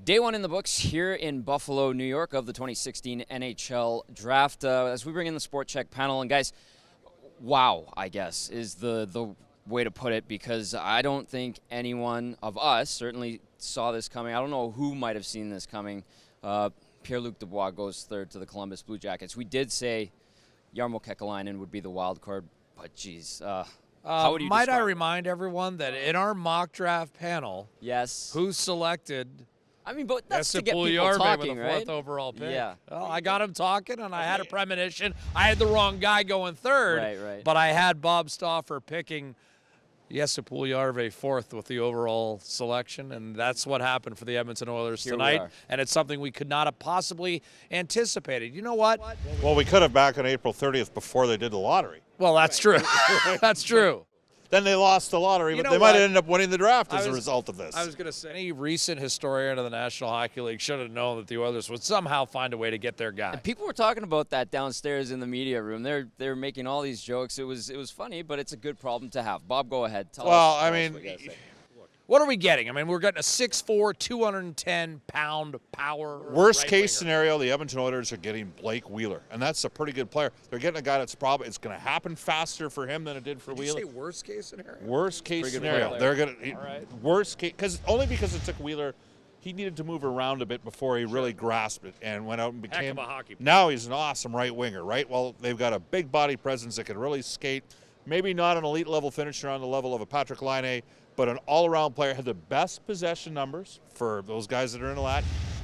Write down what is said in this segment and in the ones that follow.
Day one in the books here in Buffalo, New York of the 2016 NHL Draft. As we bring in the Sport Chek panel, and guys, wow, I guess, is the way to put it, because I don't think anyone of us certainly saw this coming. I don't know who might have seen this coming. Pierre-Luc Dubois goes third to the Columbus Blue Jackets. We did say Jarmo Kekalainen would be the wild card, but geez, how would you Might I describe remind everyone that in our mock draft panel, Yes. who selected I mean, but that's Jesse to get people Puljujarvi talking, with the right? fourth overall pick? Yeah. Well, I got him talking, and I had a premonition. I had the wrong guy going third, Right. but I had Bob Stauffer picking Jesse Puljujarvi fourth with the overall selection, and that's what happened for the Edmonton Oilers Here we tonight. are. And it's something we could not have possibly anticipated. You know what? Well, we could have back on April 30th before they did the lottery. Well, that's true. That's true. Then they lost the lottery, You but know they might what? end up winning the draft as I a was- result of this. I was going to say, any recent historian of the National Hockey League should have known that the Oilers would somehow find a way to get their guy. People were talking about that downstairs in the media room. They're making all these jokes. It was funny, but it's a good problem to have. Bob, go ahead. Tell us I what mean, you gotta say. What are we getting? I mean, we're getting a 6'4", 210-pound power. worst right case winger. scenario, the Edmonton Oilers are getting Blake Wheeler, and that's a pretty good player. They're getting a guy that's probably it's going to happen faster for him than it did for Did you Wheeler. say worst case scenario? Worst case Pretty good scenario, player. they're going to All right. worst case because it took Wheeler. He needed to move around a bit before he really grasped it and went out and Heck became. of a hockey player. Now he's an awesome right winger, right? Well, they've got a big body presence that can really skate. Maybe not an elite level finisher on the level of a Patrick Laine, but an all-around player. Had the best possession numbers for those guys that are in the lat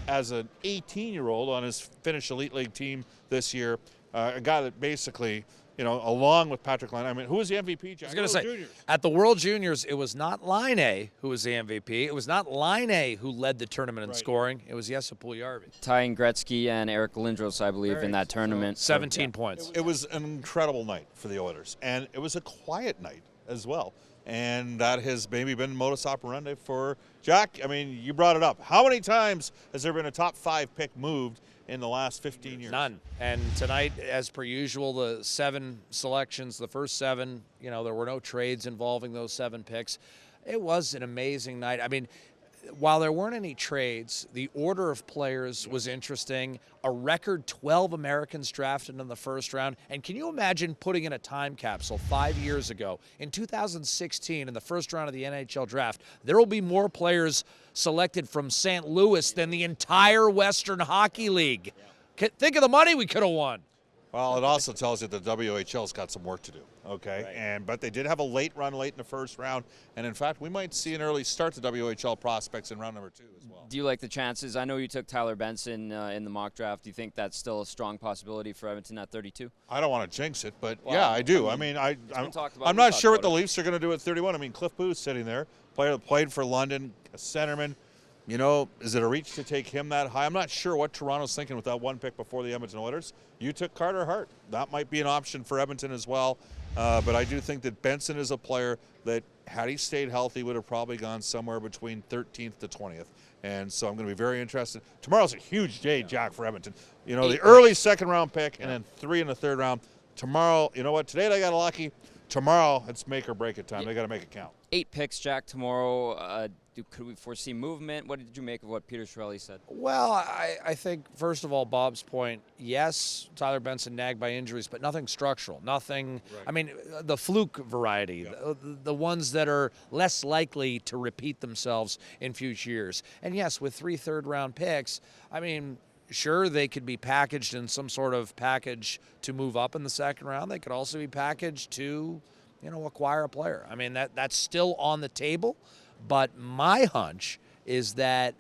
as an 18-year-old on his Finnish Elite League team this year. A guy that basically, along with Patrick Laine. I mean, who was the MVP? Jack? I was going to say, Juniors. at the World Juniors, it was not Laine who was the MVP. It was not Laine who led the tournament in Right. scoring. It was Jesse Puljujarvi. Tying Gretzky and Eric Lindros, I believe, in that tournament. 17 points. It was an incredible night for the Oilers, and it was a quiet night as well. And that has maybe been modus operandi for Jack. I mean, you brought it up. How many times has there been a top 5 pick moved in the last 15 years? None. And tonight, as per usual, the 7 selections, the first 7, there were no trades involving those 7 picks. It was an amazing night. I mean, while there weren't any trades, the order of players was interesting. A record 12 Americans drafted in the first round. And can you imagine putting in a time capsule 5 years ago? In 2016, in the first round of the NHL Draft, there will be more players selected from St. Louis than the entire Western Hockey League. Think of the money we could have won. Well, it also tells you that WHL's got some work to do, okay? Right. But they did have a late run late in the first round, and in fact, we might see an early start to WHL prospects in round number 2 as well. Do you like the chances? I know you took Tyler Benson in the mock draft. Do you think that's still a strong possibility for Edmonton at 32? I don't want to jinx it, but Well, yeah, I do. I mean, I'm been talked about, I'm we not talked sure what about the it. Leafs are going to do at 31. I mean, Cliff Booth's sitting there, player that played for London, a centerman. Is it a reach to take him that high? I'm not sure what Toronto's thinking with that 1 pick before the Edmonton Oilers. You took Carter Hart. That might be an option for Edmonton as well. But I do think that Benson is a player that, had he stayed healthy, would have probably gone somewhere between 13th to 20th. And so I'm going to be very interested. Tomorrow's a huge day, Jack, for Edmonton. The early second-round pick and then 3 in the third round. Tomorrow, you know what? Today they got lucky. Tomorrow, it's make or break it time. They got to make it count. 8 picks, Jack, tomorrow. Could we foresee movement? What did you make of what Peter Chiarelli said? Well, I think, first of all, Bob's point, yes, Tyler Benson nagged by injuries, but nothing structural, nothing, Right. I mean, the fluke variety, the ones that are less likely to repeat themselves in future years. And yes, with 3 third-round picks, I mean, sure, they could be packaged in some sort of package to move up in the second round. They could also be packaged to, acquire a player. I mean, that's still on the table. But my hunch is that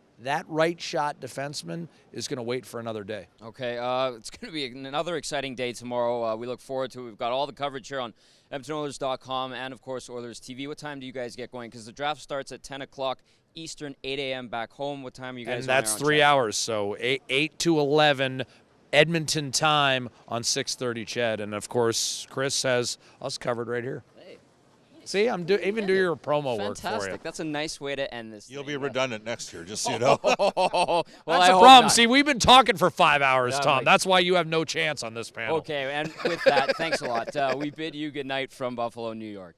right shot defenseman is going to wait for another day. Okay, it's going to be another exciting day tomorrow. We look forward to it. We've got all the coverage here on EdmontonOilers.com and, of course, Oilers TV. What time do you guys get going? Because the draft starts at 10 o'clock Eastern, 8 a.m. back home. What time are you guys And on that's there on 3 Chek? hours, so 8 to 11 Edmonton time on 6:30 Ched. And, of course, Chris has us covered right here. Hey, See, I'm even do your promo work for you. fantastic. That's a nice way to end this. You'll thing. be redundant next year, just so you know. Well, That's I a hope problem. not. See, we've been talking for 5 hours, Yeah, Tom. right. That's why you have no chance on this panel. Okay, and with that, thanks a lot. We bid you good night from Buffalo, New York.